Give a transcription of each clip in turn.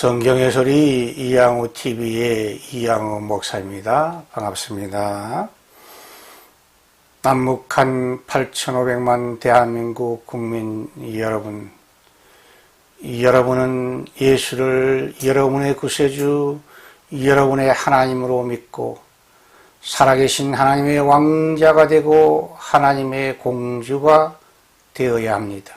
성경의 소리 이양호 TV의 이양호 목사입니다. 반갑습니다. 남북한 8,500만 대한민국 국민 여러분, 여러분은 예수를 여러분의 구세주, 여러분의 하나님으로 믿고 살아계신 하나님의 왕자가 되고 하나님의 공주가 되어야 합니다.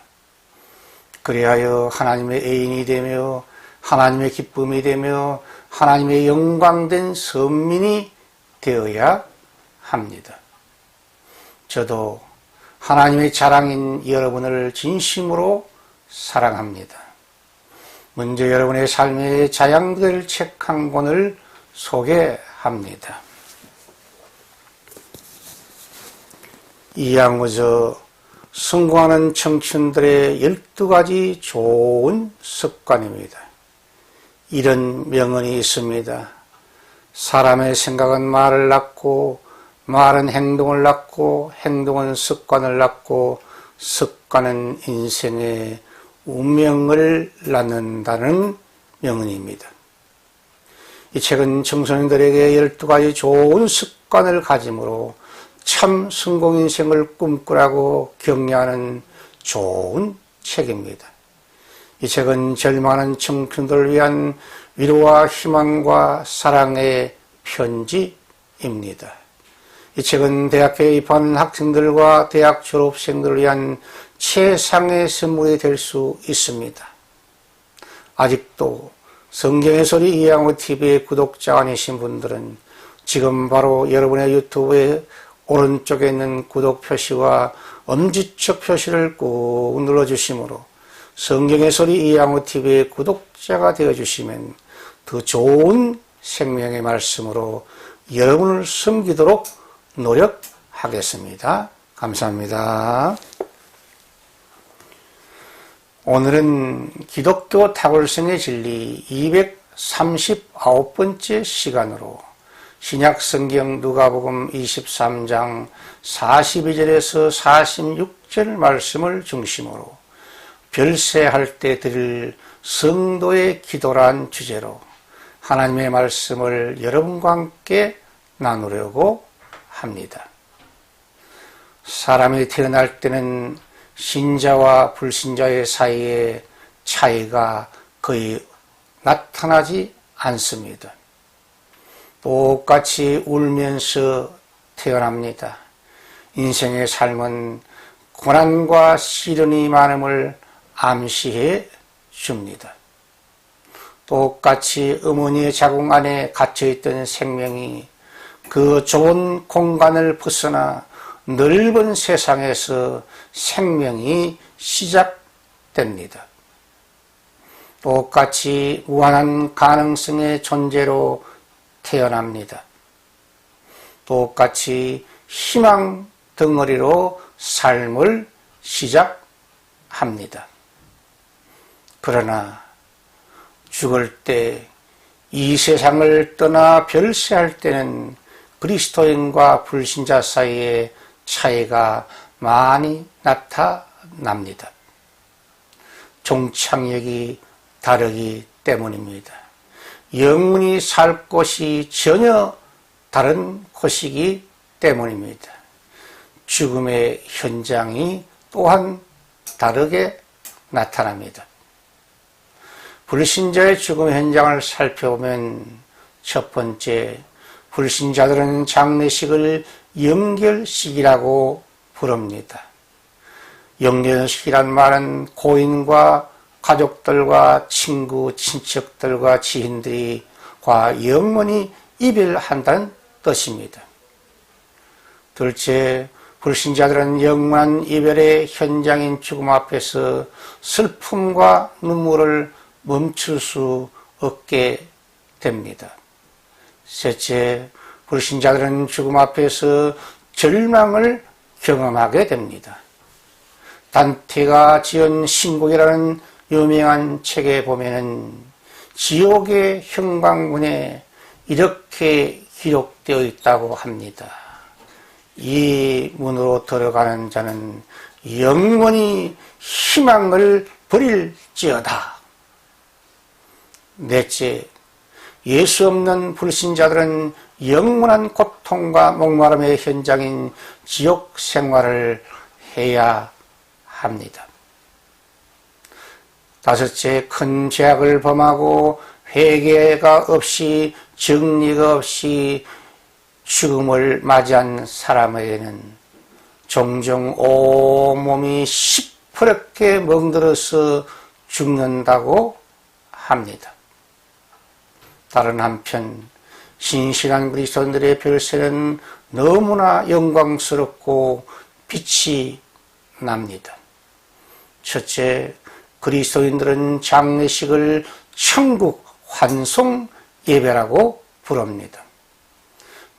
그리하여 하나님의 애인이 되며 하나님의 기쁨이 되며 하나님의 영광된 선민이 되어야 합니다. 저도 하나님의 자랑인 여러분을 진심으로 사랑합니다. 먼저 여러분의 삶의 자양들 책 한 권을 소개합니다. 이양호저 성공하는 청춘들의 12가지 좋은 습관입니다. 이런 명언이 있습니다. 사람의 생각은 말을 낳고 말은 행동을 낳고 행동은 습관을 낳고 습관은 인생의 운명을 낳는다는 명언입니다. 이 책은 청소년들에게 12가지 좋은 습관을 가짐으로 참 성공 인생을 꿈꾸라고 격려하는 좋은 책입니다. 이 책은 절망하는 청춘들을 위한 위로와 희망과 사랑의 편지입니다. 이 책은 대학교에 입학하는 학생들과 대학 졸업생들을 위한 최상의 선물이 될 수 있습니다. 아직도 성경의 소리 이양호 TV의 구독자 아니신 분들은 지금 바로 여러분의 유튜브에 오른쪽에 있는 구독 표시와 엄지척 표시를 꾹 눌러주시므로 성경의 소리 이양호 TV의 구독자가 되어주시면 더 좋은 생명의 말씀으로 여러분을 섬기도록 노력하겠습니다. 감사합니다. 오늘은 기독교 탁월성의 진리 239번째 시간으로 신약성경 누가복음 23장 42절에서 46절 말씀을 중심으로 별세할 때 드릴 성도의 기도란 주제로 하나님의 말씀을 여러분과 함께 나누려고 합니다. 사람이 태어날 때는 신자와 불신자의 사이에 차이가 거의 나타나지 않습니다. 똑같이 울면서 태어납니다. 인생의 삶은 고난과 시련이 많음을 암시해 줍니다. 똑같이 어머니의 자궁 안에 갇혀있던 생명이 그 좁은 공간을 벗어나 넓은 세상에서 생명이 시작됩니다. 똑같이 무한한 가능성의 존재로 태어납니다. 똑같이 희망 덩어리로 삶을 시작합니다. 그러나 죽을 때 이 세상을 떠나 별세할 때는 그리스도인과 불신자 사이에 차이가 많이 나타납니다. 종착역이 다르기 때문입니다. 영원히 살 곳이 전혀 다른 곳이기 때문입니다. 죽음의 현장이 또한 다르게 나타납니다. 불신자의 죽음 현장을 살펴보면 첫 번째, 불신자들은 장례식을 영결식이라고 부릅니다. 영결식이란 말은 고인과 가족들과 친구, 친척들과 지인들이 영원히 이별한다는 뜻입니다. 둘째, 불신자들은 영원한 이별의 현장인 죽음 앞에서 슬픔과 눈물을 멈출 수 없게 됩니다. 셋째, 불신자들은 죽음 앞에서 절망을 경험하게 됩니다. 단테가 지은 신곡이라는 유명한 책에 보면은 지옥의 형광문에 이렇게 기록되어 있다고 합니다. 이 문으로 들어가는 자는 영원히 희망을 버릴지어다. 넷째, 예수 없는 불신자들은 영원한 고통과 목마름의 현장인 지옥 생활을 해야 합니다. 다섯째, 큰 죄악을 범하고 회개가 없이 정리가 없이 죽음을 맞이한 사람에게는 종종 온몸이 시퍼렇게 멍들어서 죽는다고 합니다. 다른 한편 신실한 그리스도인들의 별세는 너무나 영광스럽고 빛이 납니다. 첫째, 그리스도인들은 장례식을 천국 환송 예배라고 부릅니다.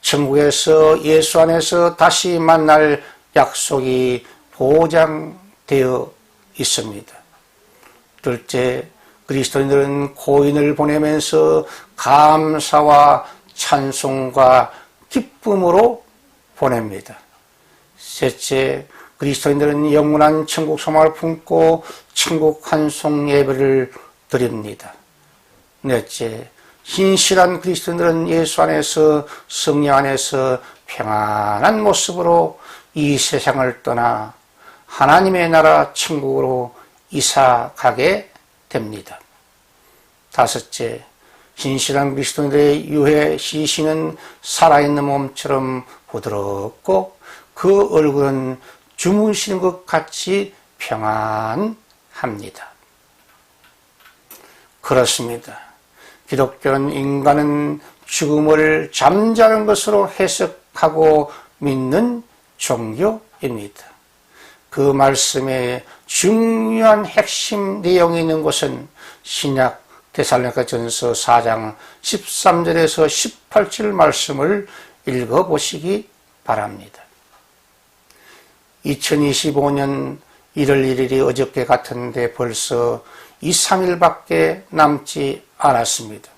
천국에서 예수 안에서 다시 만날 약속이 보장되어 있습니다. 둘째, 그리스도인들은 고인을 보내면서 감사와 찬송과 기쁨으로 보냅니다. 셋째, 그리스도인들은 영원한 천국 소망을 품고 천국 환송 예배를 드립니다. 넷째, 신실한 그리스도인들은 예수 안에서 성령 안에서 평안한 모습으로 이 세상을 떠나 하나님의 나라 천국으로 이사가게 됩니다. 다섯째, 신실한 그리스도인들의 유해 시신은 살아있는 몸처럼 부드럽고 그 얼굴은 주무시는 것 같이 평안합니다. 그렇습니다. 기독교는 인간은 죽음을 잠자는 것으로 해석하고 믿는 종교입니다. 그 말씀에 중요한 핵심 내용이 있는 것은 신약 데살로니가전서 4장 13절에서 18절 말씀을 읽어보시기 바랍니다. 2025년 1월 1일이 어저께 같은데 벌써 2, 3일밖에 남지 않았습니다.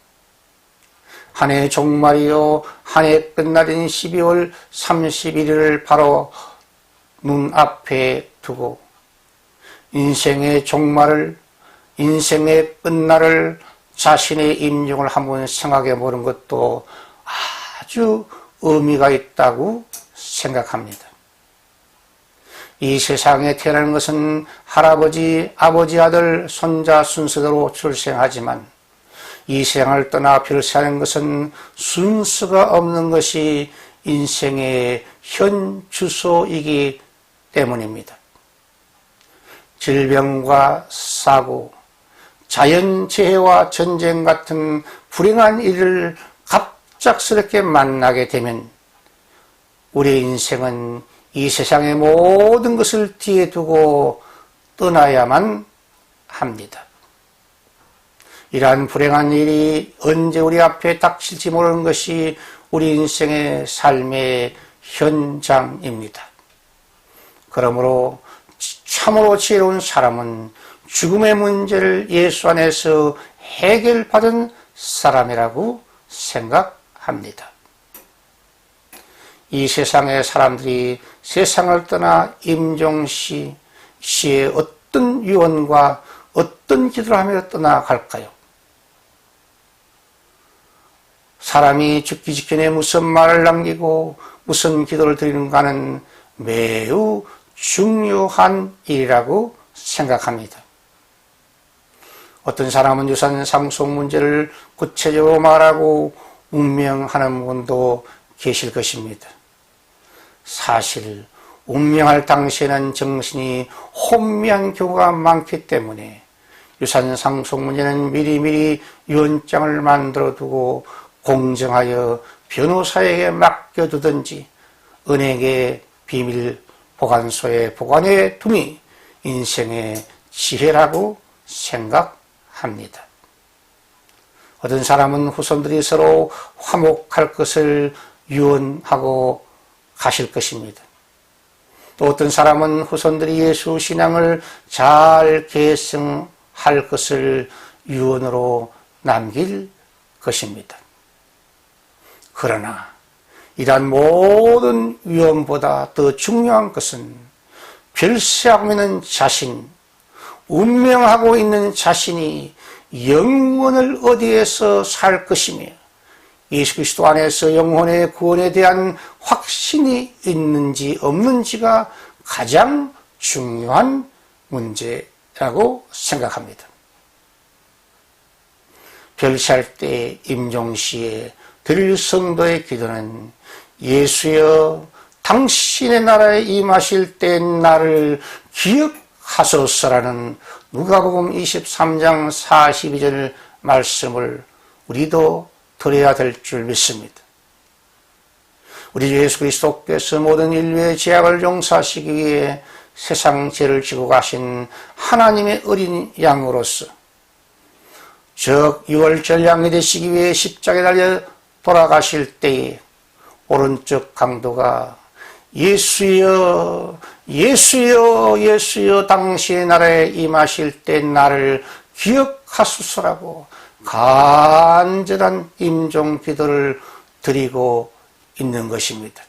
한 해 종말이요, 한 해 끝날인 12월 31일을 바로 눈앞에 두고 인생의 종말을, 인생의 끝날을 자신의 임종을 한번 생각해 보는 것도 아주 의미가 있다고 생각합니다. 이 세상에 태어나는 것은 할아버지, 아버지, 아들, 손자 순서대로 출생하지만 이 세상을 떠나 별세하는 것은 순서가 없는 것이 인생의 현 주소이기 때문입니다. 질병과 사고, 자연재해와 전쟁 같은 불행한 일을 갑작스럽게 만나게 되면 우리의 인생은 이 세상의 모든 것을 뒤에 두고 떠나야만 합니다. 이러한 불행한 일이 언제 우리 앞에 닥칠지 모르는 것이 우리 인생의 삶의 현장입니다. 그러므로 참으로 지혜로운 사람은 죽음의 문제를 예수 안에서 해결받은 사람이라고 생각합니다. 이 세상의 사람들이 세상을 떠나 임종시에 어떤 유언과 어떤 기도를 하며 떠나갈까요? 사람이 죽기 직전에 무슨 말을 남기고 무슨 기도를 드리는가는 매우 중요한 일이라고 생각합니다. 어떤 사람은 유산 상속 문제를 구체적으로 말하고 운명하는 분도 계실 것입니다. 사실 운명할 당시에는 정신이 혼미한 경우가 많기 때문에 유산 상속 문제는 미리미리 유언장을 만들어두고 공정하여 변호사에게 맡겨두든지 은행의 비밀 보관소에 보관해 둠이 인생의 지혜라고 생각합니다. 어떤 사람은 후손들이 서로 화목할 것을 유언하고 가실 것입니다. 또 어떤 사람은 후손들이 예수 신앙을 잘 계승할 것을 유언으로 남길 것입니다. 그러나 이러한 모든 유언보다 더 중요한 것은 별세하고 있는 자신, 운명하고 있는 자신이 영원을 어디에서 살 것이며 예수 그리스도 안에서 영혼의 구원에 대한 확신이 있는지 없는지가 가장 중요한 문제라고 생각합니다. 별살 때 임종시에 드릴 성도의 기도는 예수여 당신의 나라에 임하실 때 나를 기억하소서라는 누가복음 23장 42절 말씀을 우리도 들어야 될 줄 믿습니다. 우리 주 예수 그리스도께서 모든 인류의 죄악을 용서하시기 위해 세상 죄를 지고 가신 하나님의 어린 양으로서 즉 유월절 양이 되시기 위해 십자가에 달려 돌아가실 때에 오른쪽 강도가 예수여 예수여 예수여 당신의 나라에 임하실 때 나를 기억하소서라고 간절한 임종 기도를 드리고 있는 것입니다.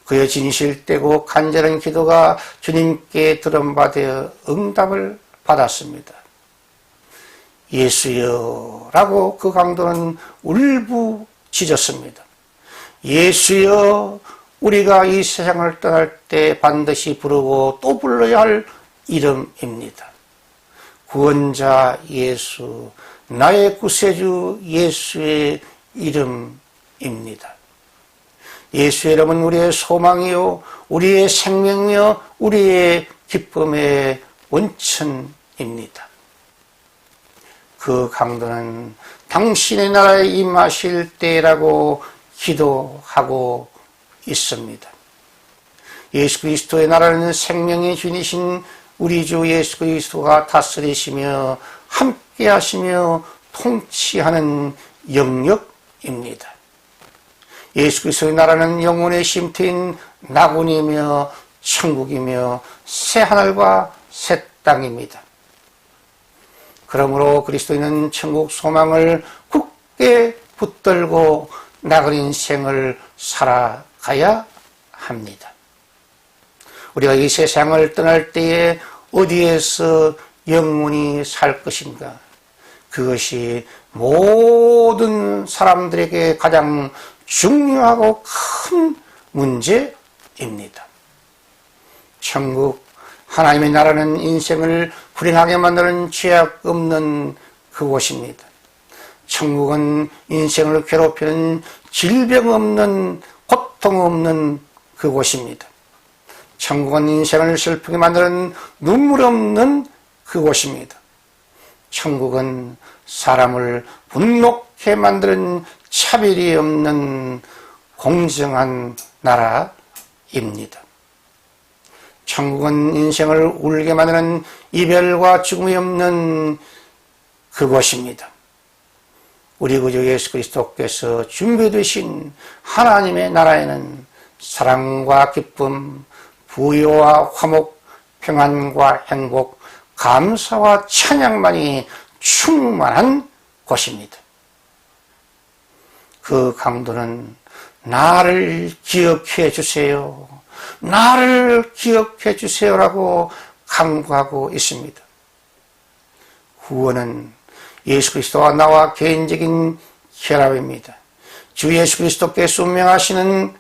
그의 진실되고 간절한 기도가 주님께 들은 바 되어 응답을 받았습니다. 예수여 라고 그 강도는 울부짖었습니다. 예수여 우리가 이 세상을 떠날 때 반드시 부르고 또 불러야 할 이름입니다. 구원자 예수, 나의 구세주 예수의 이름입니다. 예수의 이름은 우리의 소망이요, 우리의 생명이요, 우리의 기쁨의 원천입니다. 그 강도는 당신의 나라에 임하실 때라고 기도하고 있습니다. 예수 그리스도의 나라는 생명의 주이신 우리 주 예수 그리스도가 다스리시며 함께 하시며 통치하는 영역입니다. 예수 그리스도의 나라는 영혼의 쉼터인 낙원이며 천국이며 새하늘과 새 땅입니다. 그러므로 그리스도인은 천국 소망을 굳게 붙들고 나은 인생을 살아가야 합니다. 우리가 이 세상을 떠날 때에 어디에서 영원히 살 것인가? 그것이 모든 사람들에게 가장 중요하고 큰 문제입니다. 천국, 하나님의 나라는 인생을 불행하게 만드는 죄악 없는 그곳입니다. 천국은 인생을 괴롭히는 질병 없는, 고통 없는 그곳입니다. 천국은 인생을 슬프게 만드는 눈물 없는 그곳입니다. 천국은 사람을 분노케 만드는 차별이 없는 공정한 나라입니다. 천국은 인생을 울게 만드는 이별과 죽음이 없는 그곳입니다. 우리 구주 예수 그리스도께서 준비해 두신 하나님의 나라에는 사랑과 기쁨, 부요와 화목, 평안과 행복, 감사와 찬양만이 충만한 곳입니다. 그 강도는 나를 기억해 주세요. 나를 기억해 주세요라고 간구하고 있습니다. 구원은 예수 그리스도와 나와 개인적인 결합입니다. 주 예수 그리스도께서 운명하는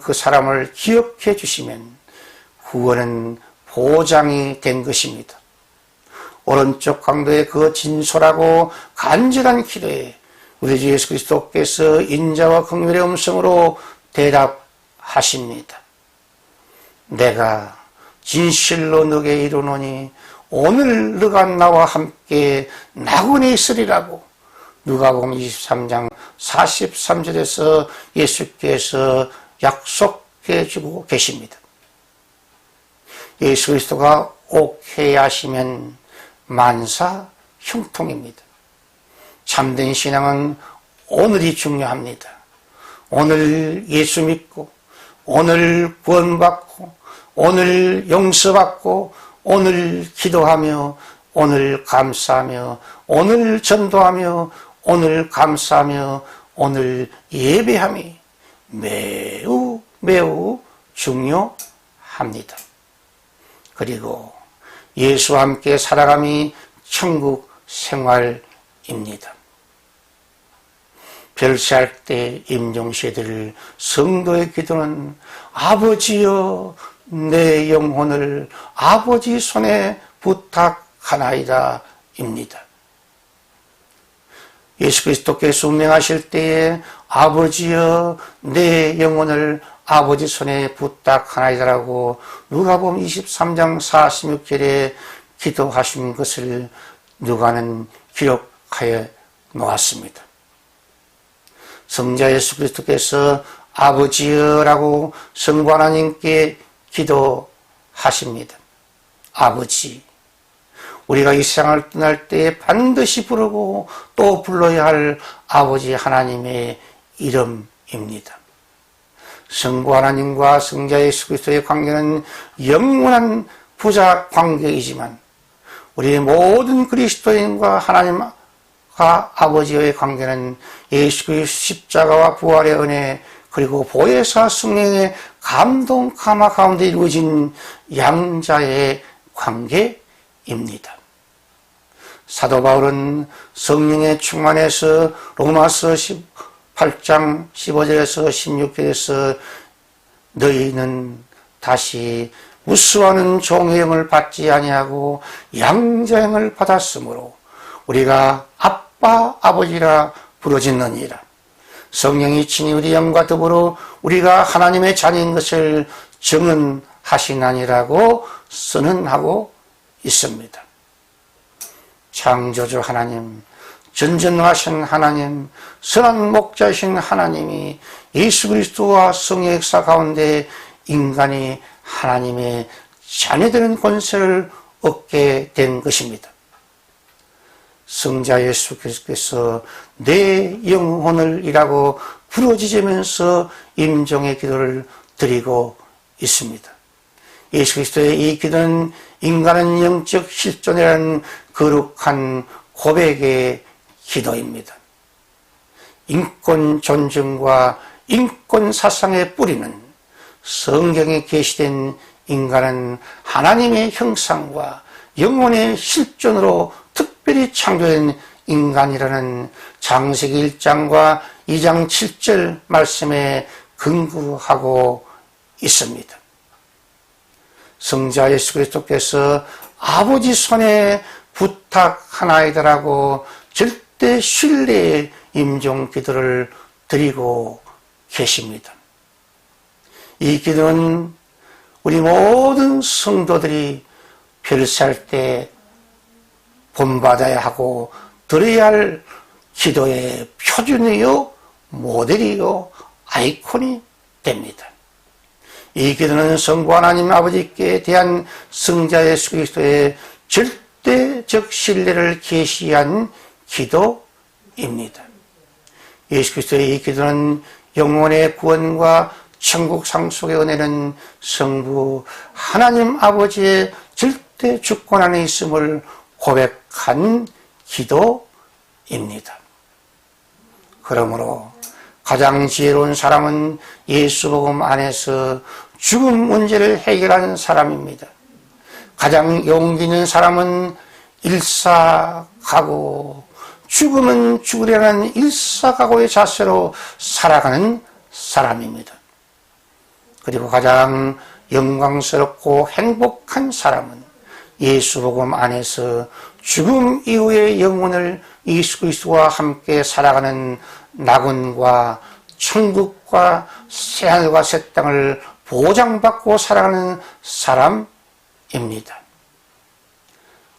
그 사람을 기억해 주시면 구원은 보장이 된 것입니다. 오른쪽 강도의 그 진솔하고 간절한 기도에 우리 주 예수 그리스도께서 인자와 긍휼의 음성으로 대답하십니다. 내가 진실로 너에게 이르노니 오늘 너가 나와 함께 낙원에 있으리라고 누가복음 23장 43절에서 예수께서 약속해 주고 계십니다. 예수 그리스도가 오케이 하시면 만사 형통입니다. 참된 신앙은 오늘이 중요합니다. 오늘 예수 믿고, 오늘 구원받고, 오늘 용서받고, 오늘 기도하며, 오늘 감사하며, 오늘 전도하며, 오늘 감사하며, 오늘 예배함이 매우 매우 중요합니다. 그리고 예수와 함께 살아감이 천국 생활입니다. 별세할 때 임종시에 드릴 성도의 기도는 아버지여 내 영혼을 아버지 손에 부탁하나이다 입니다. 예수 그리스도께서 운명하실 때에 아버지여 내 영혼을 아버지 손에 부탁하나이다라고 누가복음 23장 46절에 기도하신 것을 누가는 기록하여 놓았습니다. 성자 예수 그리스도께서 아버지여라고 성부 하나님께 기도하십니다. 아버지, 우리가 이 세상을 떠날 때 반드시 부르고 또 불러야 할 아버지 하나님의 이름입니다. 성부 하나님과 성자 예수 그리스도의 관계는 영원한 부자 관계이지만 우리의 모든 그리스도인과 하나님과 아버지의 관계는 예수 그리스도 십자가와 부활의 은혜 그리고 보혜사 성령의 감동 감화 가운데 이루어진 양자의 관계입니다. 사도 바울은 성령의 충만해서 로마서 18장 15절에서 16절에서 너희는 다시 우스워하는 종의 영을 받지 아니하고 양자의 영을 받았으므로 우리가 아빠 아버지라 부르짖느니라. 성령이 친히 우리 영과 더불어 우리가 하나님의 자녀인 것을 증언하시나니라고 선언하고 있습니다. 창조주 하나님, 전전하신 하나님, 선한 목자이신 하나님이 예수 그리스도와 성령의 역사 가운데 인간이 하나님의 자녀되는 권세를 얻게 된 것입니다. 성자 예수 그리스도께서 내 영혼을 이라고 부르짖으면서 임종의 기도를 드리고 있습니다. 예수 그리스도의 이 기도는 인간은 영적 실존이라는 거룩한 고백의 기도입니다. 인권 존중과 인권 사상의 뿌리는 성경에 계시된 인간은 하나님의 형상과 영혼의 실존으로 특별히 창조된 인간이라는 창세기 1장과 2장 7절 말씀에 근거하고 있습니다. 성자 예수 그리스도께서 아버지 손에 부탁하나이다라고 절대 신뢰의 임종 기도를 드리고 계십니다. 이 기도는 우리 모든 성도들이 별세할 때 본받아야 하고 드려야 할 기도의 표준이요, 모델이요, 아이콘이 됩니다. 이 기도는 성부 하나님 아버지께 대한 성자 예수 그리스도의 절대적 신뢰를 계시한 기도입니다. 예수 그리스도의 이 기도는 영혼의 구원과 천국 상속의 은혜는 성부 하나님 아버지의 절대 주권 안에 있음을 고백한 기도입니다. 그러므로 가장 지혜로운 사람은 예수 복음 안에서 죽음 문제를 해결하는 사람입니다. 가장 용기 있는 사람은 일사각오, 죽음은 죽으려는 일사각오의 자세로 살아가는 사람입니다. 그리고 가장 영광스럽고 행복한 사람은 예수 복음 안에서 죽음 이후의 영혼을 예수 그리스도와 함께 살아가는 낙원과 천국과 새하늘과 새 땅을 보장받고 살아가는 사람입니다.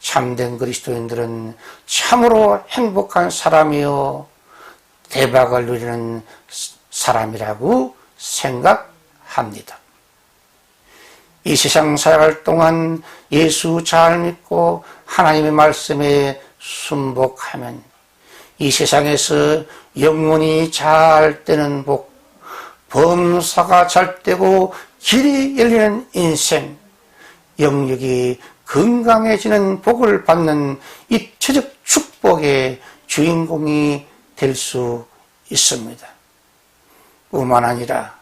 참된 그리스도인들은 참으로 행복한 사람이요 대박을 누리는 사람이라고 생각합니다. 이 세상 살아갈 동안 예수 잘 믿고 하나님의 말씀에 순복하면 이 세상에서 영혼이 잘 되는 복, 범사가 잘 되고 길이 열리는 인생, 영육이 건강해지는 복을 받는 입체적 축복의 주인공이 될 수 있습니다. 뿐만 아니라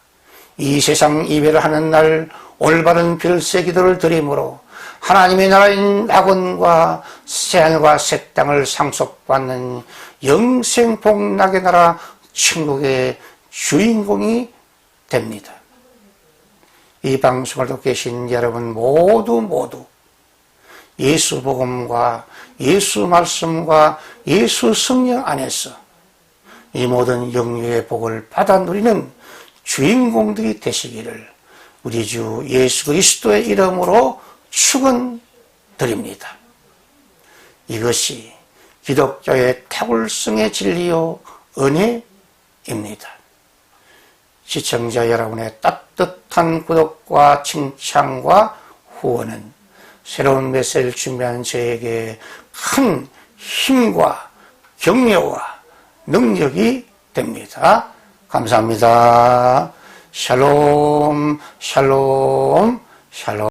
이 세상 이별을 하는 날 올바른 별세 기도를 드림으로 하나님의 나라인 낙원과 새하늘과 새 땅을 상속받는 영생 복락의 나라 천국의 주인공이 됩니다. 이 방송을 듣고 계신 여러분 모두 예수 복음과 예수 말씀과 예수 성령 안에서 이 모든 영유의 복을 받아 누리는 주인공들이 되시기를 우리 주 예수 그리스도의 이름으로 축원드립니다. 이것이 기독교의 탁월성의 진리요 은혜입니다. 시청자 여러분의 따뜻한 구독과 칭찬과 후원은 새로운 메시지를 준비하는 저에게 큰 힘과 격려와 능력이 됩니다. 감사합니다. 샬롬 샬롬 샬롬.